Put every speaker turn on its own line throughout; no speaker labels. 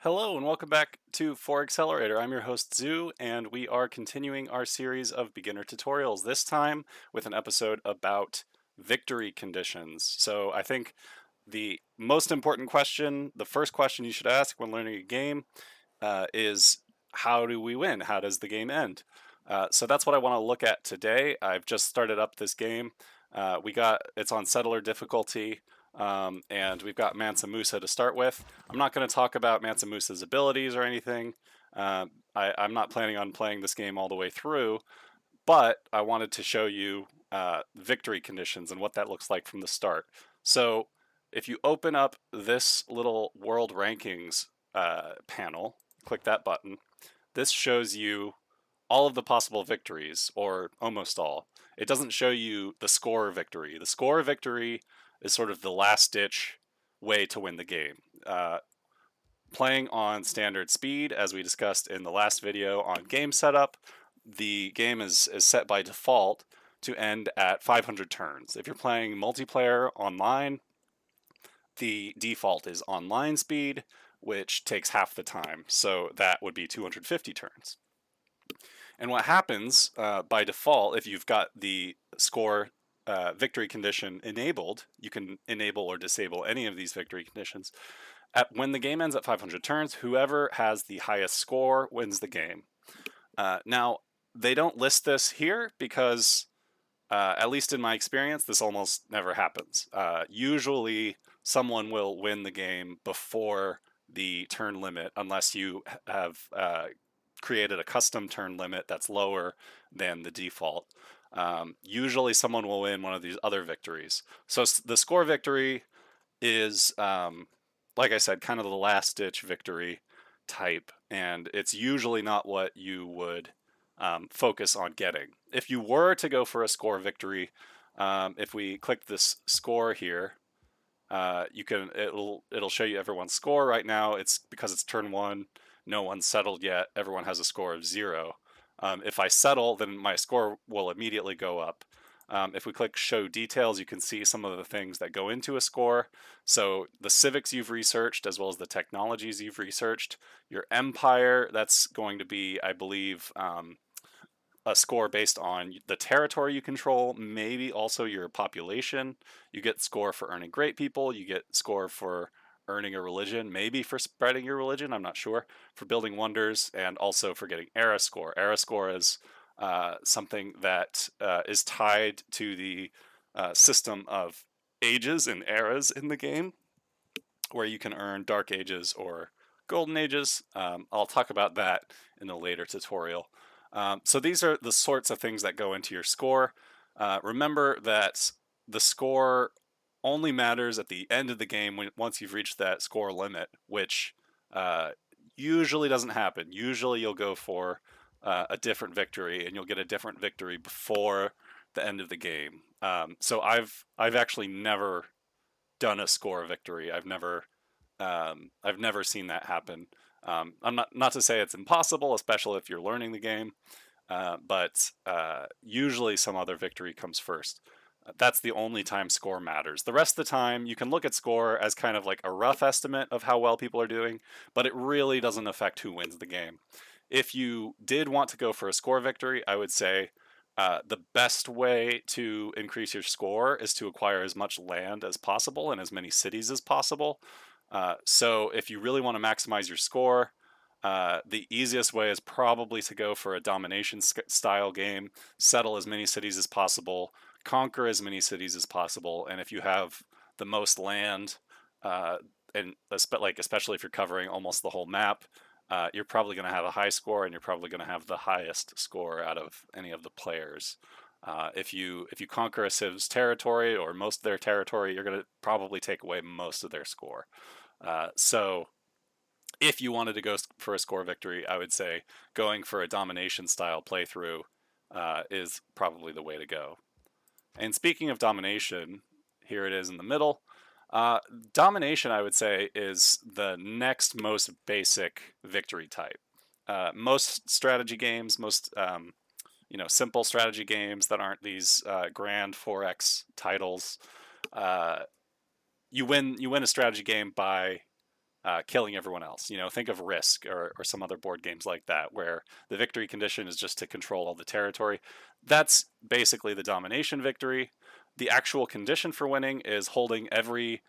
Hello and welcome back to For Accelerator. I'm your host Zoo, and we are continuing our series of beginner tutorials, this time with an episode about victory conditions. So I think the most important question, the first question you should ask when learning a game is how do we win? How does the game end? So that's what I want to look at today. I've just started up this game. It's on settler difficulty, and we've got Mansa Musa to start with. I'm not going to talk about Mansa Musa's abilities or anything. I'm not planning on playing this game all the way through, but I wanted to show you victory conditions and what that looks like from the start. So if you open up this little world rankings panel, click that button, this shows you all of the possible victories, or almost all. It doesn't show you the score victory. The score victory is sort of the last ditch way to win the game. Playing on standard speed, as we discussed in the last video on game setup, the game is set by default to end at 500 turns. If you're playing multiplayer online, the default is online speed, which takes half the time, so that would be 250 turns. And what happens by default, if you've got the score victory condition enabled, you can enable or disable any of these victory conditions. When the game ends at 500 turns, whoever has the highest score wins the game. Now, they don't list this here because, at least in my experience, this almost never happens. Usually, someone will win the game before the turn limit, unless you have created a custom turn limit that's lower than the default. Usually, someone will win one of these other victories. So the score victory is, like I said, kind of the last ditch victory type, and it's usually not what you would focus on getting. If you were to go for a score victory, if we click this score here, it'll show you everyone's score right now. It's because it's turn one, no one's settled yet. Everyone has a score of 0. If I settle, then my score will immediately go up. If we click show details, you can see some of the things that go into a score. So the civics you've researched, as well as the technologies you've researched, your empire, that's going to be, I believe, a score based on the territory you control, maybe also your population. You get score for earning great people, you get score for earning a religion, maybe for spreading your religion, I'm not sure, for building wonders, and also for getting era score. Era score is something that is tied to the system of ages and eras in the game, where you can earn dark ages or golden ages. I'll talk about that in a later tutorial. So these are the sorts of things that go into your score. Remember that the score only matters at the end of the game once you've reached that score limit, which usually doesn't happen. Usually you'll go for a different victory, and you'll get a different victory before the end of the game. So I've actually never done a score victory. I've never seen that happen. I'm not to say it's impossible, especially if you're learning the game, but usually some other victory comes first. That's the only time score matters. The rest of the time, you can look at score as kind of like a rough estimate of how well people are doing, but it really doesn't affect who wins the game. If you did want to go for a score victory, I would say the best way to increase your score is to acquire as much land as possible and as many cities as possible. So if you really want to maximize your score, the easiest way is probably to go for a domination style game, settle as many cities as possible, conquer as many cities as possible, and if you have the most land, and especially if you're covering almost the whole map, you're probably going to have a high score, and you're probably going to have the highest score out of any of the players. If you conquer a civ's territory or most of their territory, you're going to probably take away most of their score. So if you wanted to go for a score victory, I would say going for a domination style playthrough is probably the way to go. And speaking of domination, here it is in the middle. Domination, I would say, is the next most basic victory type. Most strategy games, most simple strategy games that aren't these grand 4X titles, you win a strategy game by killing everyone else. You know, think of Risk or some other board games like that, where the victory condition is just to control all the territory. That's basically the domination victory. The actual condition for winning is holding every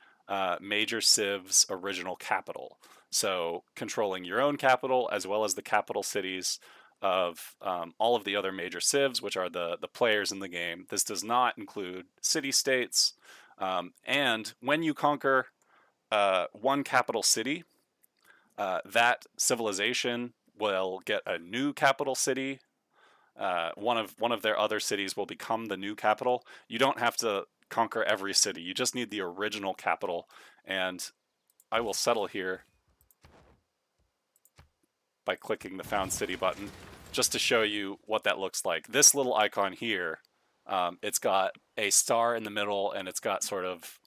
major civ's original capital. So controlling your own capital as well as the capital cities of all of the other major civs, which are the players in the game. This does not include city-states. And when you conquer one capital city, that civilization will get a new capital city. One of their other cities will become the new capital. You don't have to conquer every city. You just need the original capital. And I will settle here by clicking the Found City button, just to show you what that looks like. This little icon here, it's got a star in the middle, and it's got sort of,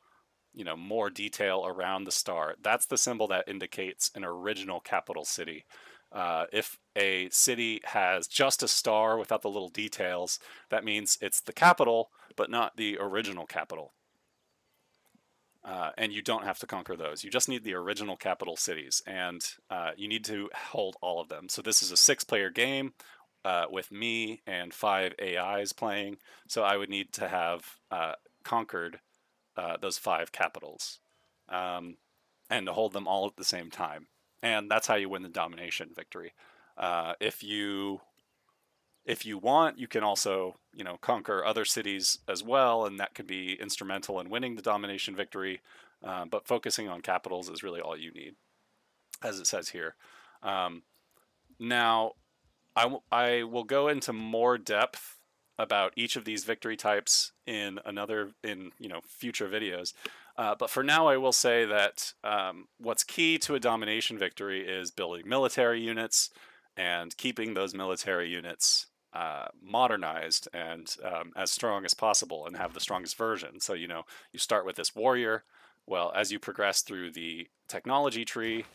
you know, more detail around the star. That's the symbol that indicates an original capital city. If a city has just a star without the little details, that means it's the capital, but not the original capital. And you don't have to conquer those. You just need the original capital cities, and you need to hold all of them. So this is a 6-player game with me and 5 AIs playing. So I would need to have conquered those 5 capitals and to hold them all at the same time. And that's how you win the domination victory. If you want, you can also, you know, conquer other cities as well, and that could be instrumental in winning the domination victory. But focusing on capitals is really all you need, as it says here. Now, I will go into more depth about each of these victory types in future videos. But for now, I will say that what's key to a domination victory is building military units and keeping those military units modernized and as strong as possible and have the strongest version. So, you know, you start with this warrior. Well, as you progress through the technology tree,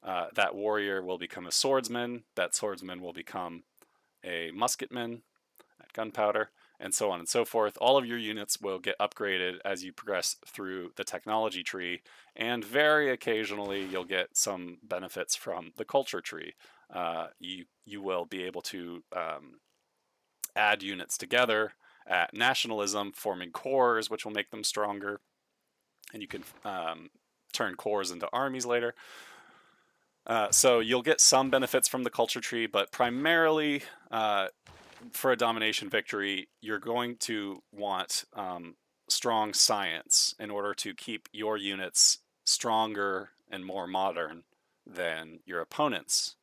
that warrior will become a swordsman. That swordsman will become a musketman, gunpowder, and so on and so forth. All of your units will get upgraded as you progress through the technology tree, and very occasionally you'll get some benefits from the culture tree. You will be able to add units together at nationalism, forming corps, which will make them stronger, and you can turn corps into armies later. So you'll get some benefits from the culture tree, but primarily for a domination victory, you're going to want strong science in order to keep your units stronger and more modern than your opponents.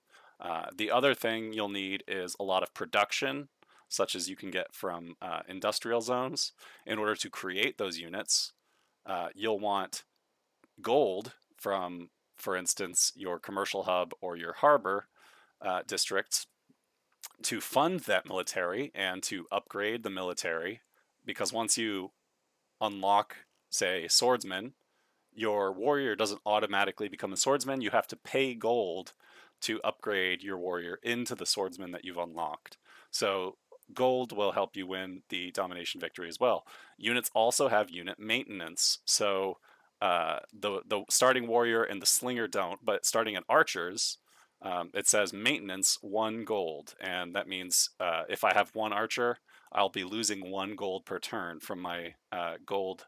The other thing you'll need is a lot of production, such as you can get from industrial zones. In order to create those units, you'll want gold from, for instance, your commercial hub or your harbor districts to fund that military and to upgrade the military, because once you unlock, say, swordsman, your warrior doesn't automatically become a swordsman. You have to pay gold to upgrade your warrior into the swordsman that you've unlocked. So gold will help you win the domination victory as well. Units also have unit maintenance. So the starting warrior and the slinger don't, but starting at archers, it says maintenance 1 gold, and that means if I have 1 archer, I'll be losing 1 gold per turn from my gold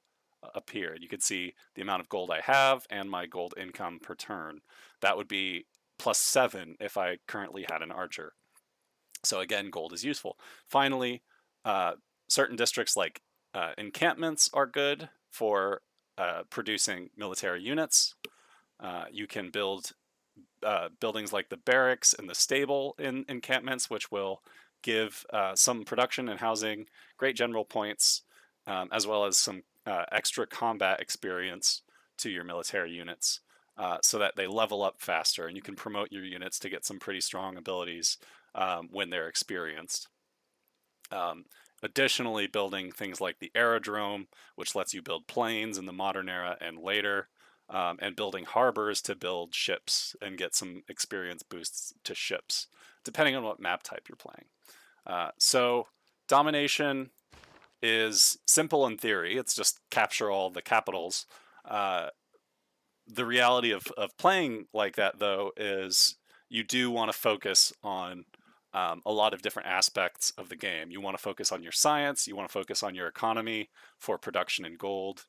up here. You can see the amount of gold I have and my gold income per turn. That would be +7 if I currently had an archer. So again, gold is useful. Finally, certain districts like encampments are good for producing military units. You can build buildings like the barracks and the stable in encampments, which will give some production and housing, great general points, as well as some extra combat experience to your military units, so that they level up faster, and you can promote your units to get some pretty strong abilities when they're experienced. Additionally, building things like the aerodrome, which lets you build planes in the modern era and later, and building harbors to build ships and get some experience boosts to ships, depending on what map type you're playing. So domination is simple in theory. It's just capture all the capitals. the reality of playing like that, though, is you do want to focus on a lot of different aspects of the game. You want to focus on your science, you want to focus on your economy for production in gold,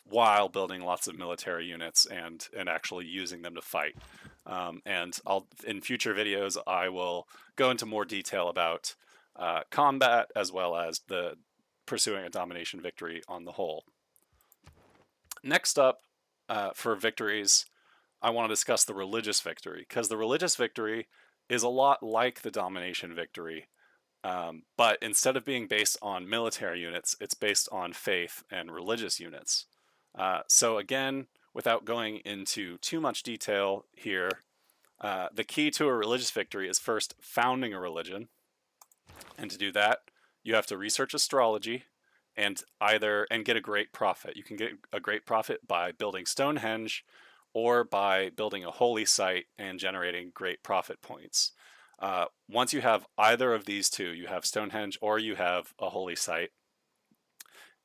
while building lots of military units and actually using them to fight. And in future videos I will go into more detail about combat as well as the pursuing a domination victory on the whole. Next up, for victories, I want to discuss the religious victory, because the religious victory is a lot like the domination victory, but instead of being based on military units, it's based on faith and religious units. So again, without going into too much detail here, the key to a religious victory is first founding a religion. And to do that, you have to research astrology and get a great profit. You can get a great profit by building Stonehenge or by building a holy site and generating great profit points. Once you have either of these two, you have Stonehenge or you have a holy site,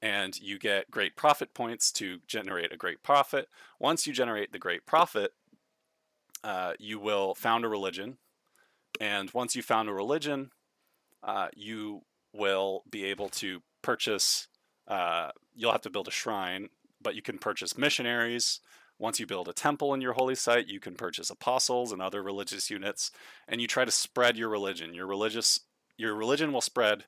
and you get great profit points to generate a great profit. Once you generate the great profit, you will found a religion. And once you found a religion, you will be able to purchase, you'll have to build a shrine, but you can purchase missionaries. Once you build a temple in your holy site, you can purchase apostles and other religious units, and you try to spread your religion. Your religion will spread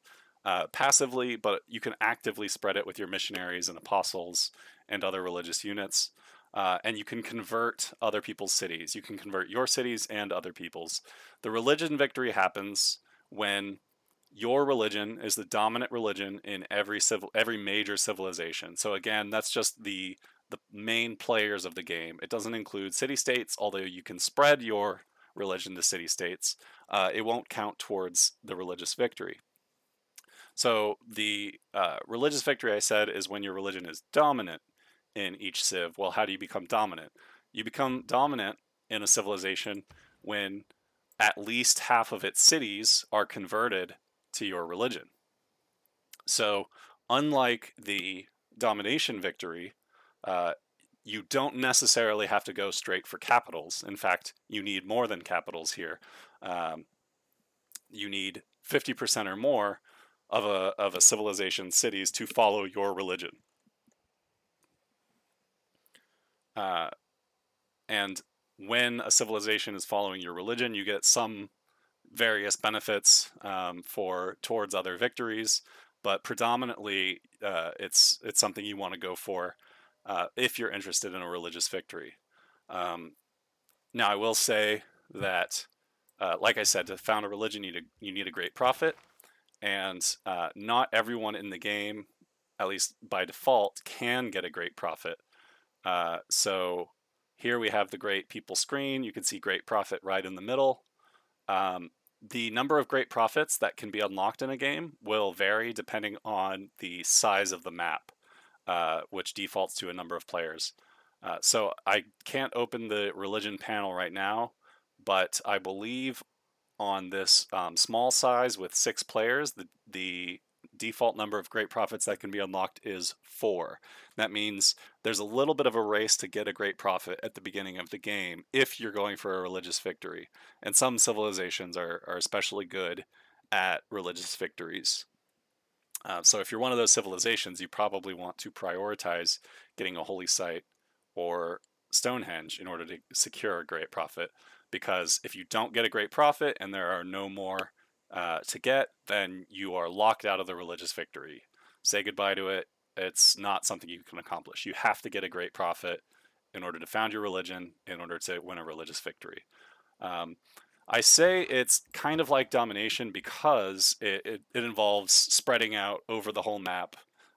passively, but you can actively spread it with your missionaries and apostles and other religious units. And you can convert other people's cities. You can convert your cities and other people's. The religion victory happens when your religion is the dominant religion in every major civilization. So again, that's just the main players of the game. It doesn't include city-states, although you can spread your religion to city-states. It won't count towards the religious victory. So the religious victory, I said, is when your religion is dominant in each civ. Well, how do you become dominant? You become dominant in a civilization when at least half of its cities are converted to your religion. So unlike the domination victory, you don't necessarily have to go straight for capitals. In fact, you need more than capitals here. You need 50% or more of a civilization's cities to follow your religion. And when a civilization is following your religion, you get some various benefits towards other victories, but predominantly it's something you want to go for if you're interested in a religious victory. Now, I will say that, like I said, to found a religion, you need a great profit, and not everyone in the game, at least by default, can get a great profit. So here we have the great people screen. You can see great profit right in the middle. The number of great profits that can be unlocked in a game will vary depending on the size of the map, which defaults to a number of players. So I can't open the religion panel right now, but I believe on this small size with 6 players, the default number of great profits that can be unlocked is 4. That means there's a little bit of a race to get a great profit at the beginning of the game if you're going for a religious victory. And some civilizations are especially good at religious victories. So if you're one of those civilizations, you probably want to prioritize getting a holy site or Stonehenge in order to secure a great profit. Because if you don't get a great profit and there are no more to get, then you are locked out of the religious victory. Say goodbye to it. It's not something you can accomplish. You have to get a great profit in order to found your religion, in order to win a religious victory. I say it's kind of like domination because it involves spreading out over the whole map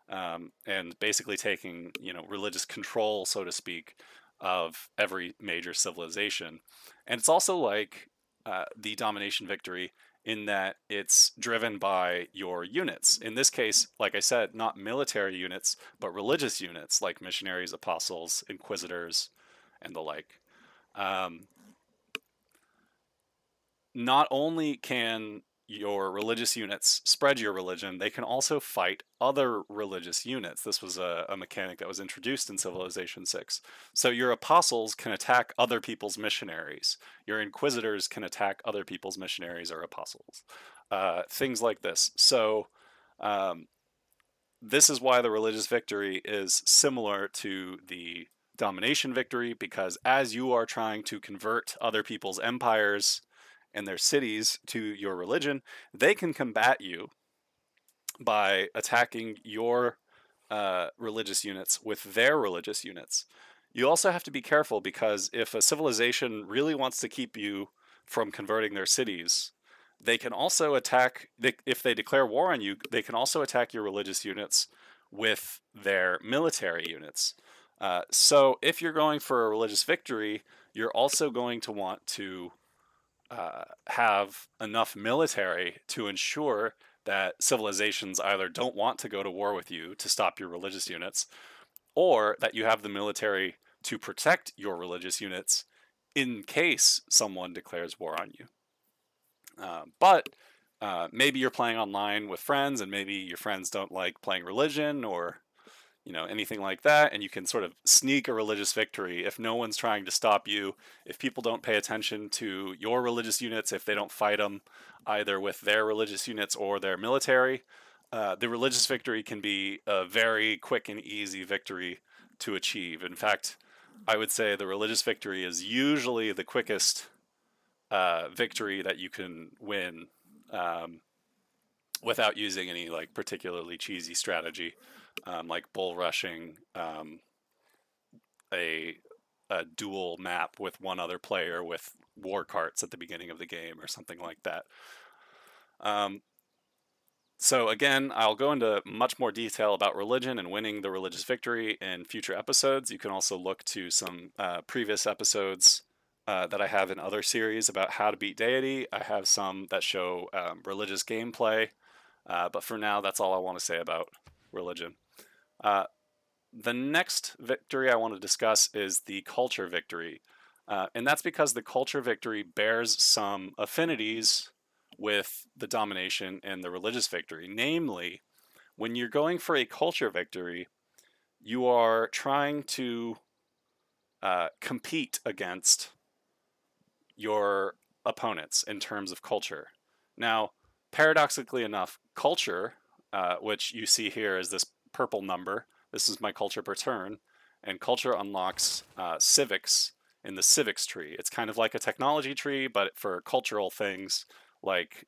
and basically taking, religious control, so to speak, of every major civilization. And it's also like the domination victory in that it's driven by your units. In this case, like I said, not military units, but religious units like missionaries, apostles, inquisitors, and the like. Not only can your religious units spread your religion, they can also fight other religious units. This was a mechanic that was introduced in Civilization 6. So your apostles can attack other people's missionaries. Your inquisitors can attack other people's missionaries or apostles. Things like this. So um, this is why the religious victory is similar to the domination victory, because as you are trying to convert other people's empires and their cities to your religion, they can combat you by attacking your religious units with their religious units. You also have to be careful, because if a civilization really wants to keep you from converting their cities, they can also attack, if they declare war on you, they can also attack your religious units with their military units. So if you're going for a religious victory, you're also going to want to have enough military to ensure that civilizations either don't want to go to war with you to stop your religious units, or that you have the military to protect your religious units in case someone declares war on you. But maybe you're playing online with friends, and maybe your friends don't like playing religion or anything like that, and you can sort of sneak a religious victory if no one's trying to stop you, if people don't pay attention to your religious units, if they don't fight them either with their religious units or their military. The religious victory can be a very quick and easy victory to achieve. In fact, I would say the religious victory is usually the quickest victory that you can win without using any like particularly cheesy strategy, like bull rushing a dual map with one other player with war carts at the beginning of the game or something like that. So again, I'll go into much more detail about religion and winning the religious victory in future episodes. You can also look to some previous episodes that I have in other series about how to beat deity. I have some that show religious gameplay, but for now, that's all I want to say about religion. The next victory I want to discuss is the culture victory. And that's because the culture victory bears some affinities with the domination and the religious victory. Namely, when you're going for a culture victory, you are trying to compete against your opponents in terms of culture. Now, paradoxically enough, culture, which you see here is this purple number, this is my culture per turn, and culture unlocks civics in the civics tree. It's kind of like a technology tree, but for cultural things like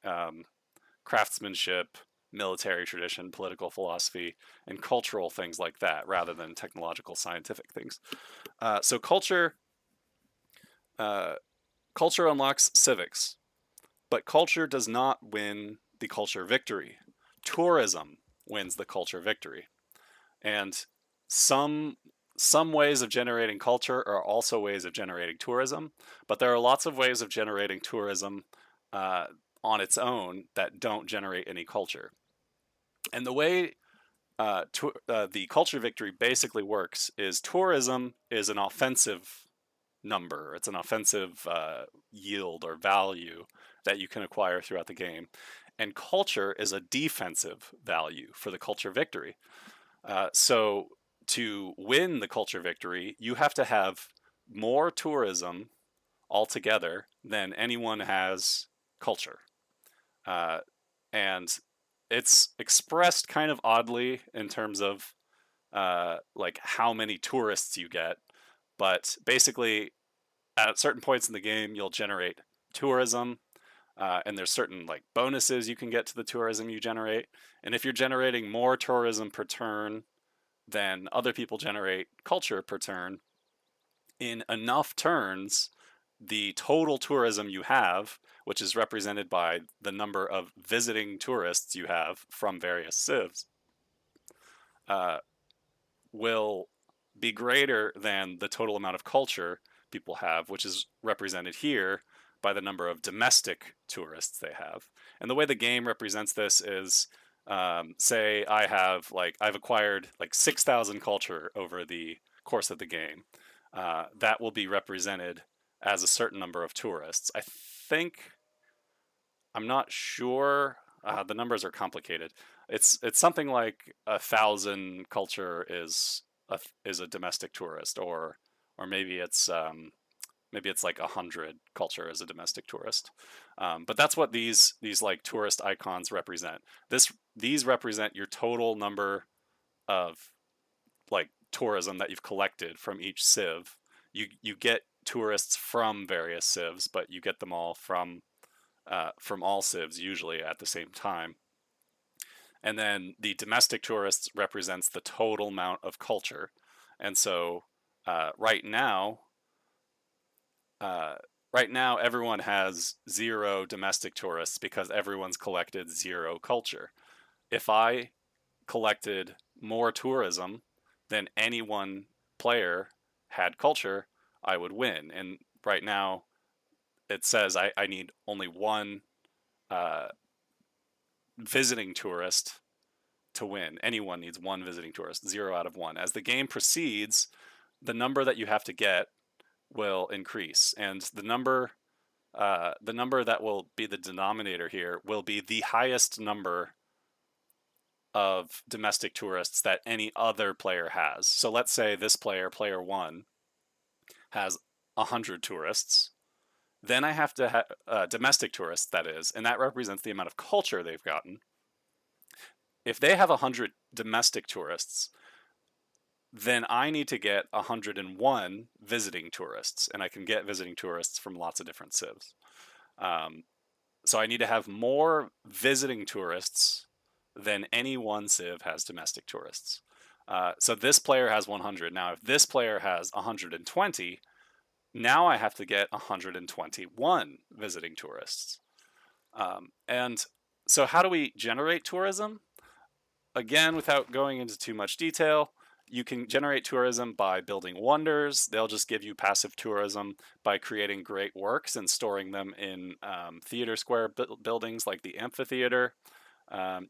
craftsmanship, military tradition, political philosophy, and cultural things like that, rather than technological scientific things. So culture unlocks civics, but culture does not win the culture victory. Tourism wins the culture victory. And some ways of generating culture are also ways of generating tourism, but there are lots of ways of generating tourism on its own that don't generate any culture. And the way the culture victory basically works is tourism is an offensive number. It's an offensive yield or value that you can acquire throughout the game. And culture is a defensive value for the culture victory. So to win the culture victory, you have to have more tourism altogether than anyone has culture. And it's expressed kind of oddly in terms of like how many tourists you get. But basically, at certain points in the game, you'll generate tourism, and there's certain like bonuses you can get to the tourism you generate. And if you're generating more tourism per turn than other people generate culture per turn, in enough turns, the total tourism you have, which is represented by the number of visiting tourists you have from various civs, will be greater than the total amount of culture people have, which is represented here by the number of domestic tourists they have. And the way the game represents this is, say I've acquired like 6,000 culture over the course of the game. That will be represented as a certain number of tourists. I think I'm not sure. The numbers are complicated. It's something like 1,000 culture is a domestic tourist, or maybe it's like 100 culture as a domestic tourist. But that's what these like tourist icons represent. These represent your total number of like tourism that you've collected from each civ. You get tourists from various civs, but you get them all from all civs usually at the same time. And then the domestic tourists represents the total amount of culture. And so right now, uh, right now everyone has 0 domestic tourists because everyone's collected 0 culture. If I collected more tourism than any one player had culture, I would win. And right now it says I need only one uh, visiting tourist to win. Anyone needs one visiting tourist, 0 out of 1. As the game proceeds, the number that you have to get will increase, and the number that will be the denominator here will be the highest number of domestic tourists that any other player has. So let's say this player, player 1, has 100 tourists. Then I have to have domestic tourists, that is, and that represents the amount of culture they've gotten. If they have 100 domestic tourists, then I need to get 101 visiting tourists, and I can get visiting tourists from lots of different civs. Um, so I need to have more visiting tourists than any one civ has domestic tourists. So this player has 100. Now, if this player has 120, now I have to get 121 visiting tourists. And so how do we generate tourism? Again, without going into too much detail, you can generate tourism by building wonders. They'll just give you passive tourism by creating great works and storing them in theater square buildings like the amphitheater.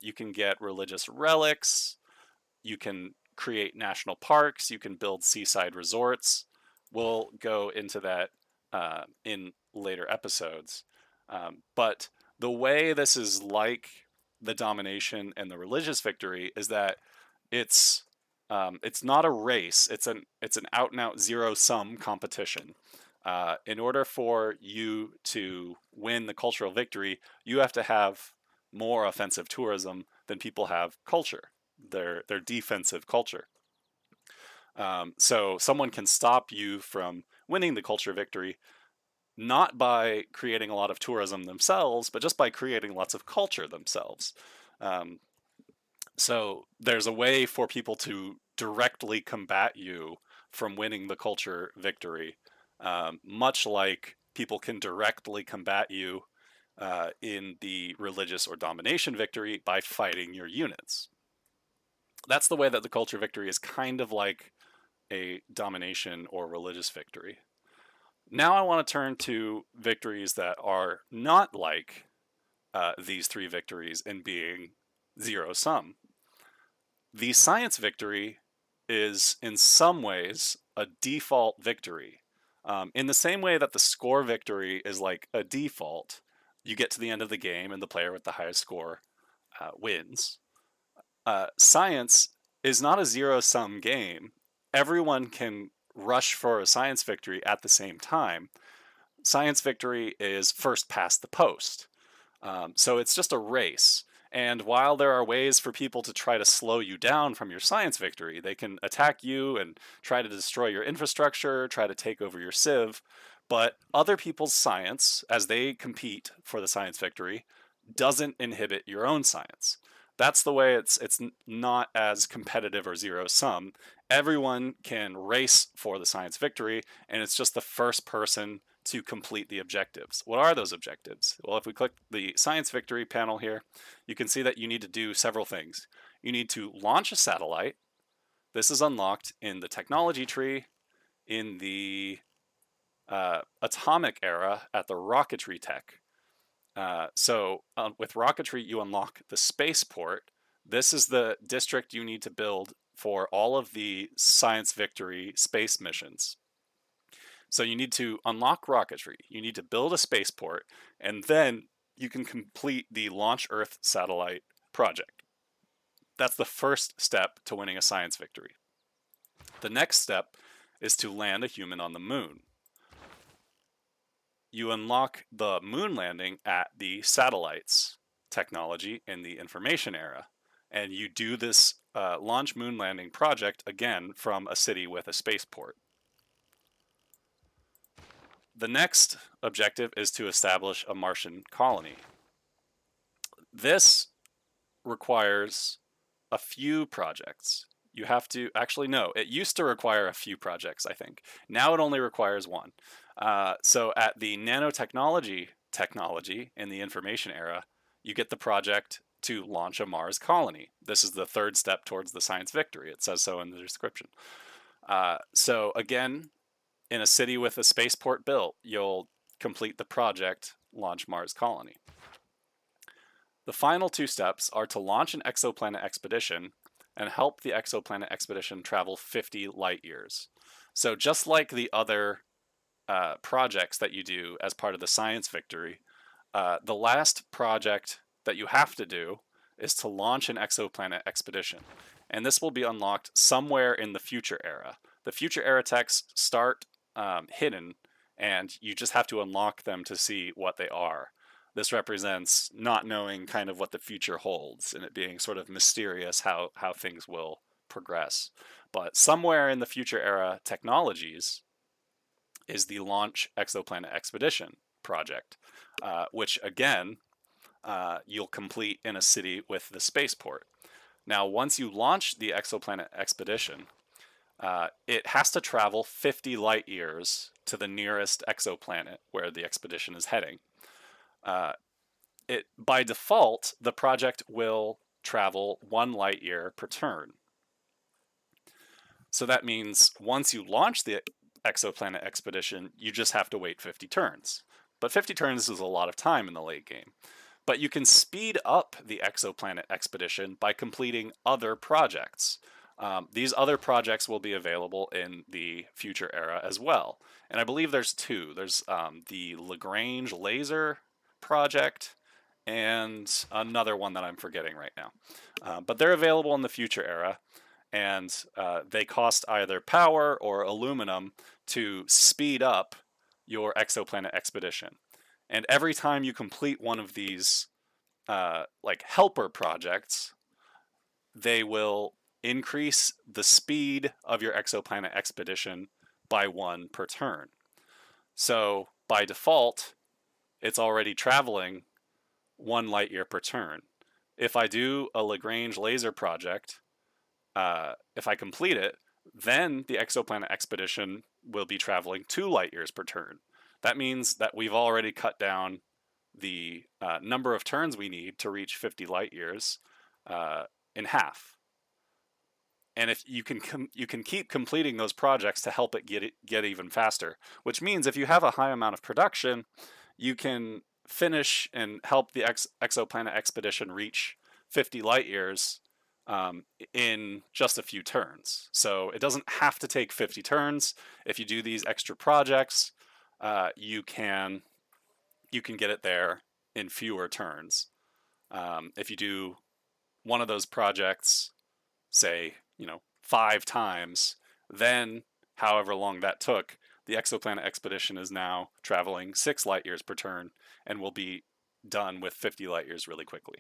You can get religious relics. You can create national parks. You can build seaside resorts. We'll go into that in later episodes. But the way this is like the domination and the religious victory is that it's it's not a race. It's an out and out 0-sum competition. In order for you to win the cultural victory, you have to have more offensive tourism than people have culture. Their defensive culture. So someone can stop you from winning the culture victory not by creating a lot of tourism themselves, but just by creating lots of culture themselves. Um, so there's a way for people to directly combat you from winning the culture victory, much like people can directly combat you in the religious or domination victory by fighting your units. That's the way that the culture victory is kind of like a domination or religious victory. Now I want to turn to victories that are not like these 3 victories in being 0-sum. The science victory is in some ways a default victory. In the same way that the score victory is like a default, you get to the end of the game and the player with the highest score wins. Science is not a 0-sum game. Everyone can rush for a science victory at the same time. Science victory is first past the post. So it's just a race. And while there are ways for people to try to slow you down from your science victory, they can attack you and try to destroy your infrastructure, try to take over your civ. But other people's science, as they compete for the science victory, doesn't inhibit your own science. That's the way it's not as competitive or 0-sum. Everyone can race for the science victory, and it's just the first person to complete the objectives. What are those objectives? Well, if we click the science victory panel here, you can see that you need to do several things. You need to launch a satellite. This is unlocked in the technology tree, in the atomic era at the rocketry tech. So with rocketry, you unlock the spaceport. This is the district you need to build for all of the science victory space missions. So you need to unlock rocketry. You need to build a spaceport, and then you can complete the Launch Earth satellite project. That's the first step to winning a science victory. The next step is to land a human on the moon. You unlock the moon landing at the satellites technology in the information era, and you do this launch moon landing project again from a city with a spaceport. The next objective is to establish a Martian colony. This requires a few projects. You have to, actually no, it used to require a few projects, I think. Now it only requires one. So at the nanotechnology technology in the information era, you get the project to launch a Mars colony. This is the third step towards the science victory. It says so in the description. So again, in a city with a spaceport built, you'll complete the project, launch Mars colony. The final two steps are to launch an exoplanet expedition and help the exoplanet expedition travel 50 light years. So just like the other projects that you do as part of the science victory, the last project that you have to do is to launch an exoplanet expedition. And this will be unlocked somewhere in the future era. The future era techs start hidden, and you just have to unlock them to see what they are. This represents not knowing kind of what the future holds and it being sort of mysterious how things will progress. But somewhere in the future era technologies is the Launch Exoplanet Expedition project, which again, you'll complete in a city with the spaceport. Now, once you launch the exoplanet expedition, it has to travel 50 light years to the nearest exoplanet where the expedition is heading. By default, the project will travel 1 light year per turn. So that means once you launch the exoplanet expedition, you just have to wait 50 turns. But 50 turns is a lot of time in the late game. But you can speed up the exoplanet expedition by completing other projects. These other projects will be available in the future era as well. And I believe there's two. There's the Lagrange Laser project and another one that I'm forgetting right now. But they're available in the future era, and they cost either power or aluminum to speed up your exoplanet expedition. And every time you complete one of these like helper projects, they will increase the speed of your exoplanet expedition by 1 per turn. So by default, it's already traveling 1 light year per turn. If I do a Lagrange laser project, if I complete it, then the exoplanet expedition will be traveling 2 light years per turn. That means that we've already cut down the number of turns we need to reach 50 light years in half. And if you can keep completing those projects to help it get even faster, which means if you have a high amount of production, you can finish and help the exoplanet expedition reach 50 light years in just a few turns. So it doesn't have to take 50 turns. If you do these extra projects, you can get it there in fewer turns. If you do one of those projects, say, 5 times, then however long that took, the exoplanet expedition is now traveling 6 light years per turn and will be done with 50 light years really quickly.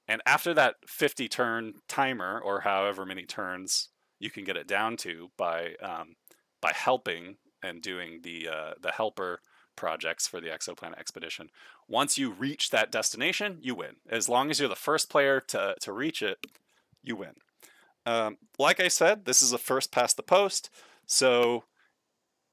And after that 50 turn timer, or however many turns you can get it down to by helping and doing the helper projects for the exoplanet expedition, once you reach that destination, you win. As long as you're the first player to reach it, you win. Like I said, this is a first past the post, so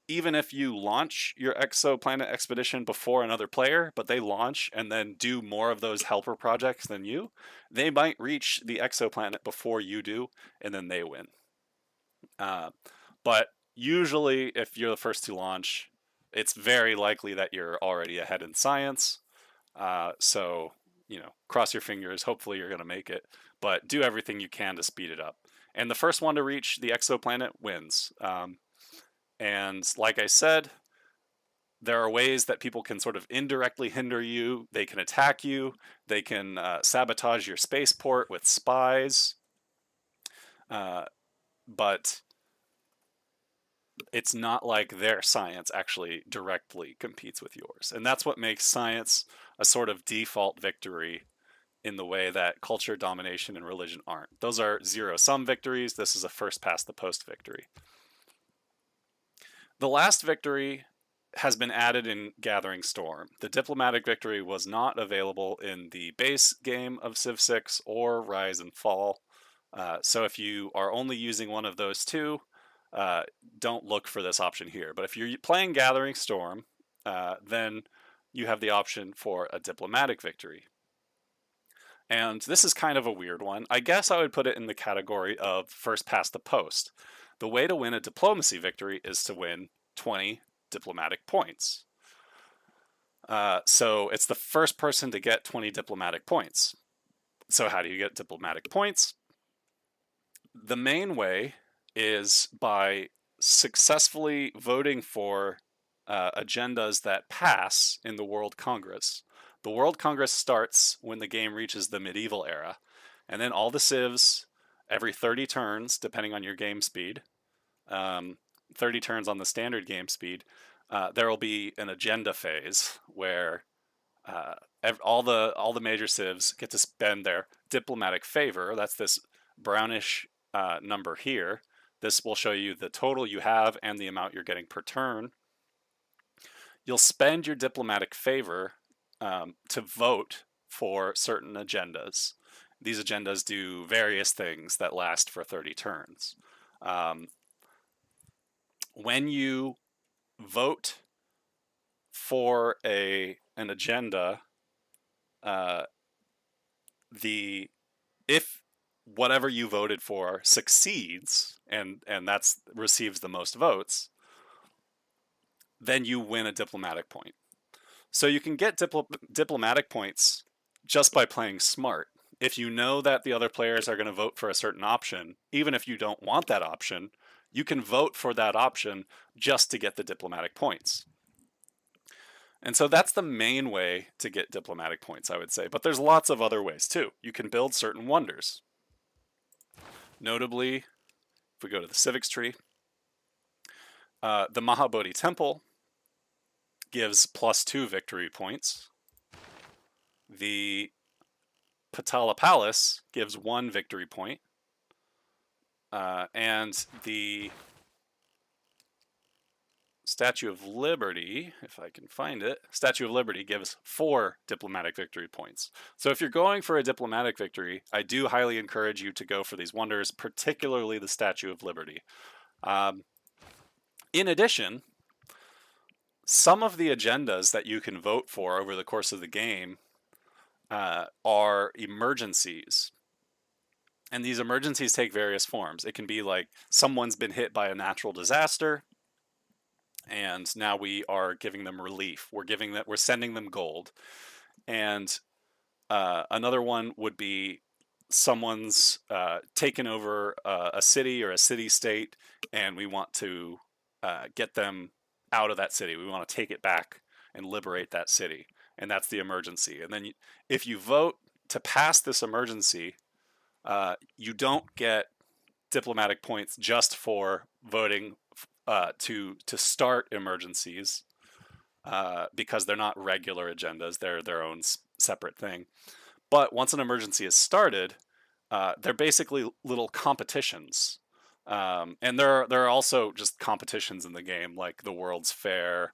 even if you launch your exoplanet expedition before another player, but they launch and then do more of those helper projects than you, they might reach the exoplanet before you do, and then they win. But usually, if you're the first to launch, it's very likely that you're already ahead in science. So, cross your fingers. Hopefully you're going to make it, but do everything you can to speed it up. And the first one to reach the exoplanet wins. And like I said, there are ways that people can sort of indirectly hinder you. They can attack you. They can sabotage your spaceport with spies. But it's not like their science actually directly competes with yours. And that's what makes science a sort of default victory in the way that culture, domination, and religion aren't. Those are zero-sum victories. This is a first past the post victory. The last victory has been added in Gathering Storm. The diplomatic victory was not available in the base game of Civ 6 or Rise and Fall. So if you are only using one of those two, don't look for this option here. But if you're playing Gathering Storm, then you have the option for a diplomatic victory. And this is kind of a weird one. I guess I would put it in the category of first past the post. The way to win a diplomacy victory is to win 20 diplomatic points. So it's the first person to get 20 diplomatic points. So how do you get diplomatic points? The main way is by successfully voting for agendas that pass in the World Congress. The World Congress starts when the game reaches the medieval era, and then all the civs, every 30 turns, depending on your game speed, 30 turns on the standard game speed, there will be an agenda phase where all the major civs get to spend their diplomatic favor. That's this brownish number here. This will show you the total you have and the amount you're getting per turn. You'll spend your diplomatic favor to vote for certain agendas. These agendas do various things that last for 30 turns. When you vote for an agenda, if whatever you voted for succeeds and that's receives the most votes, then you win a diplomatic point. So you can get diplomatic points just by playing smart. If you know that the other players are going to vote for a certain option, even if you don't want that option, you can vote for that option just to get the diplomatic points. And so that's the main way to get diplomatic points, I would say. But there's lots of other ways too. You can build certain wonders. Notably, if we go to the civics tree, the Mahabodhi Temple gives +2 victory points. The Patala Palace gives 1 victory point. And the Statue of Liberty, if I can find it, Statue of Liberty gives 4 diplomatic victory points. So if you're going for a diplomatic victory, I do highly encourage you to go for these wonders, particularly the Statue of Liberty. In addition, some of the agendas that you can vote for over the course of the game are emergencies. And these emergencies take various forms. It can be like someone's been hit by a natural disaster, and now we are giving them relief. We're sending them gold. And another one would be someone's taken over a city or a city-state, and we want to get them out of that city. We want to take it back and liberate that city. And that's the emergency. And then if you vote to pass this emergency, you don't get diplomatic points just for voting to start emergencies because they're not regular agendas. They're their own separate thing. But once an emergency is started, they're basically little competitions. And there are also just competitions in the game, like the World's Fair.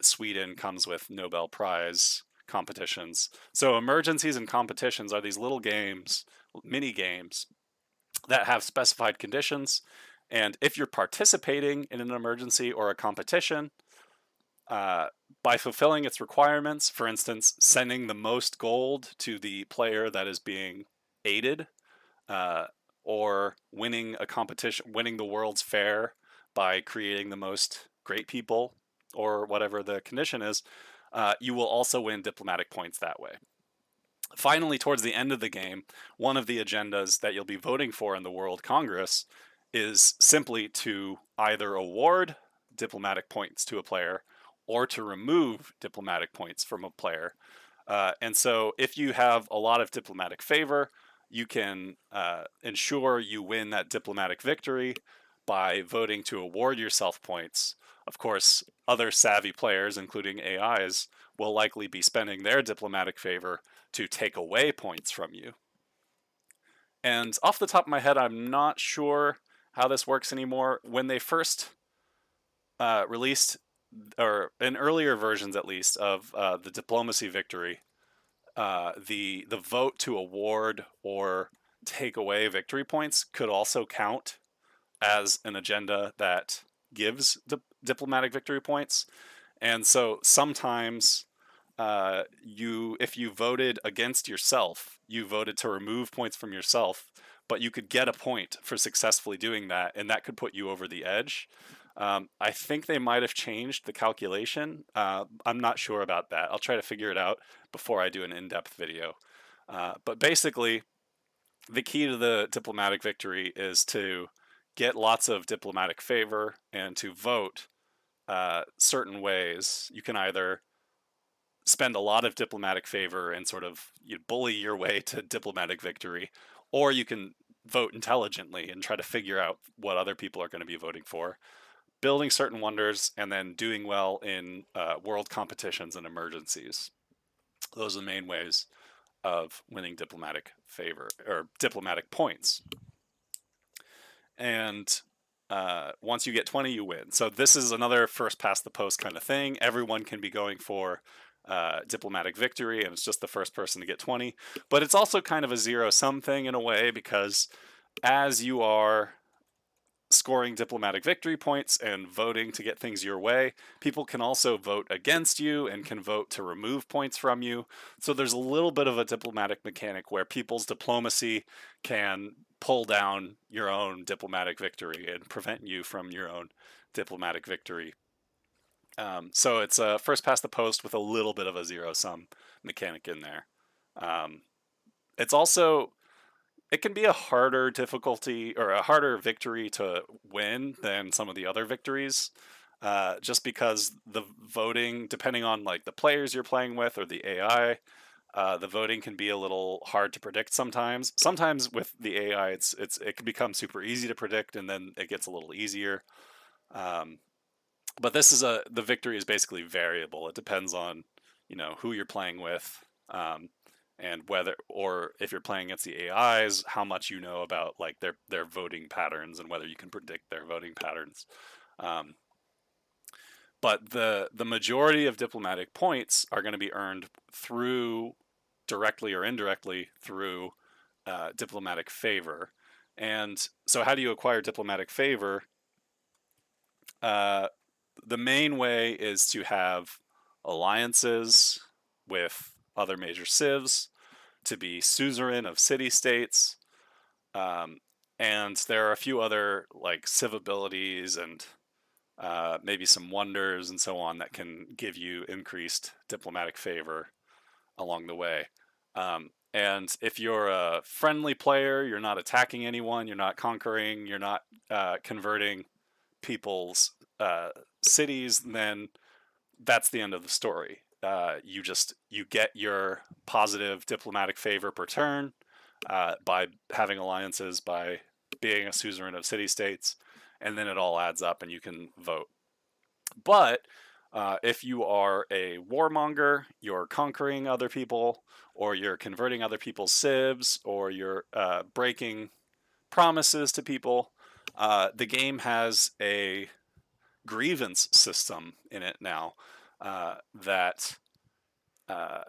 Sweden comes with Nobel Prize competitions. So emergencies and competitions are these little games, mini games, that have specified conditions. And if you're participating in an emergency or a competition, by fulfilling its requirements, for instance, sending the most gold to the player that is being aided, or winning a competition, winning the World's Fair by creating the most great people, or whatever the condition is, you will also win diplomatic points that way. Finally, towards the end of the game, one of the agendas that you'll be voting for in the World Congress is simply to either award diplomatic points to a player or to remove diplomatic points from a player. And so if you have a lot of diplomatic favor, you can ensure you win that diplomatic victory by voting to award yourself points. Of course, other savvy players, including AIs, will likely be spending their diplomatic favor to take away points from you. And off the top of my head, I'm not sure how this works anymore. When they first released, or in earlier versions at least, of the diplomacy victory, the vote to award or take away victory points could also count as an agenda that gives diplomatic victory points. And so sometimes if you voted against yourself, you voted to remove points from yourself, but you could get a point for successfully doing that, and that could put you over the edge. I think they might have changed the calculation. I'm not sure about that. I'll try to figure it out before I do an in-depth video. But basically, the key to the diplomatic victory is to get lots of diplomatic favor and to vote certain ways. You can either spend a lot of diplomatic favor and sort of bully your way to diplomatic victory, or you can vote intelligently and try to figure out what other people are going to be voting for, building certain wonders, and then doing well in world competitions and emergencies. Those are the main ways of winning diplomatic favor or diplomatic points. And once you get 20, you win. So this is another first past the post kind of thing. Everyone can be going for diplomatic victory, and it's just the first person to get 20. But it's also kind of a zero-sum thing in a way, because as you are scoring diplomatic victory points and voting to get things your way, people can also vote against you and can vote to remove points from you. So there's a little bit of a diplomatic mechanic where people's diplomacy can pull down your own diplomatic victory and prevent you from your own diplomatic victory. So it's a first past the post with a little bit of a zero-sum mechanic in there. It's also, it can be a harder difficulty or a harder victory to win than some of the other victories, just because the voting, depending on like the players you're playing with or the AI, the voting can be a little hard to predict sometimes. Sometimes with the AI, it can become super easy to predict, and then it gets a little easier. But the victory is basically variable. It depends on, who you're playing with, and whether, or if you're playing against the AIs, how much you know about like their voting patterns and whether you can predict their voting patterns. But the majority of diplomatic points are going to be earned through, directly or indirectly, through diplomatic favor. And so how do you acquire diplomatic favor? The main way is to have alliances with other major civs, to be suzerain of city-states, and there are a few other like civ abilities and maybe some wonders and so on that can give you increased diplomatic favor along the way. And if you're a friendly player, you're not attacking anyone, you're not conquering, you're not converting people's cities, then that's the end of the story. You get your positive diplomatic favor per turn by having alliances, by being a suzerain of city-states, and then it all adds up and you can vote. But if you are a warmonger, you're conquering other people, or you're converting other people's civs, or you're breaking promises to people, the game has a grievance system in it now, that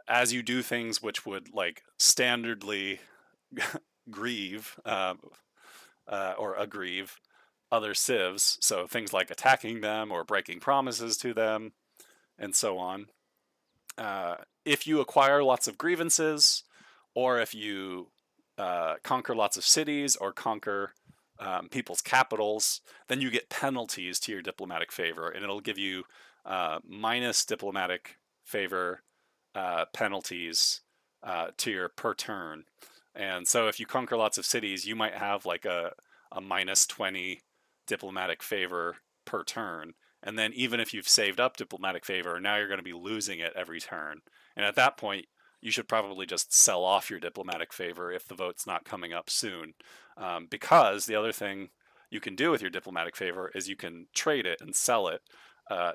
as you do things which would like standardly grieve or aggrieve other civs, so things like attacking them or breaking promises to them and so on, if you acquire lots of grievances, or if you conquer lots of cities or conquer people's capitals, then you get penalties to your diplomatic favor, and it'll give you minus diplomatic favor penalties to your per turn. And so if you conquer lots of cities, you might have like a minus 20 diplomatic favor per turn, And then even if you've saved up diplomatic favor, now you're going to be losing it every turn. And at that point, you should probably just sell off your diplomatic favor if the vote's not coming up soon. Because the other thing you can do with your diplomatic favor is you can trade it and sell it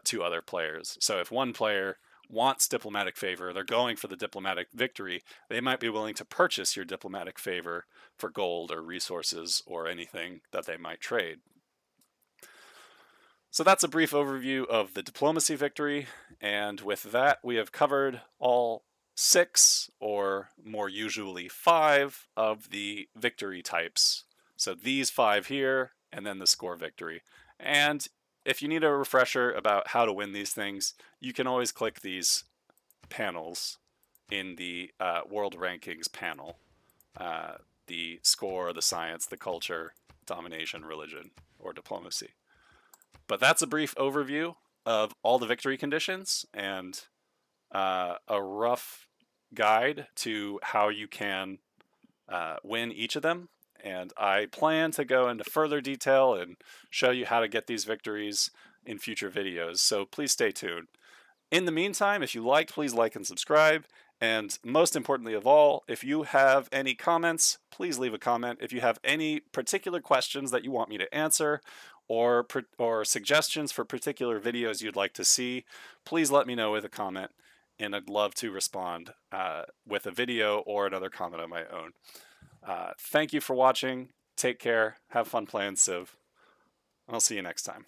to other players. So if one player wants diplomatic favor, they're going for the diplomatic victory, they might be willing to purchase your diplomatic favor for gold or resources or anything that they might trade. So that's a brief overview of the diplomacy victory, and with that we have covered all 6, or more usually 5, of the victory types. So these 5 here, and then the score victory. And if you need a refresher about how to win these things, you can always click these panels in the world rankings panel. The score, the science, the culture, domination, religion, or diplomacy. But that's a brief overview of all the victory conditions and a rough guide to how you can win each of them. And I plan to go into further detail and show you how to get these victories in future videos, so please stay tuned. In the meantime, if you liked, please like and subscribe. And most importantly of all, if you have any comments, please leave a comment. If you have any particular questions that you want me to answer, or suggestions for particular videos you'd like to see, please let me know with a comment, and I'd love to respond with a video or another comment of my own. Thank you for watching. Take care. Have fun playing Civ. And I'll see you next time.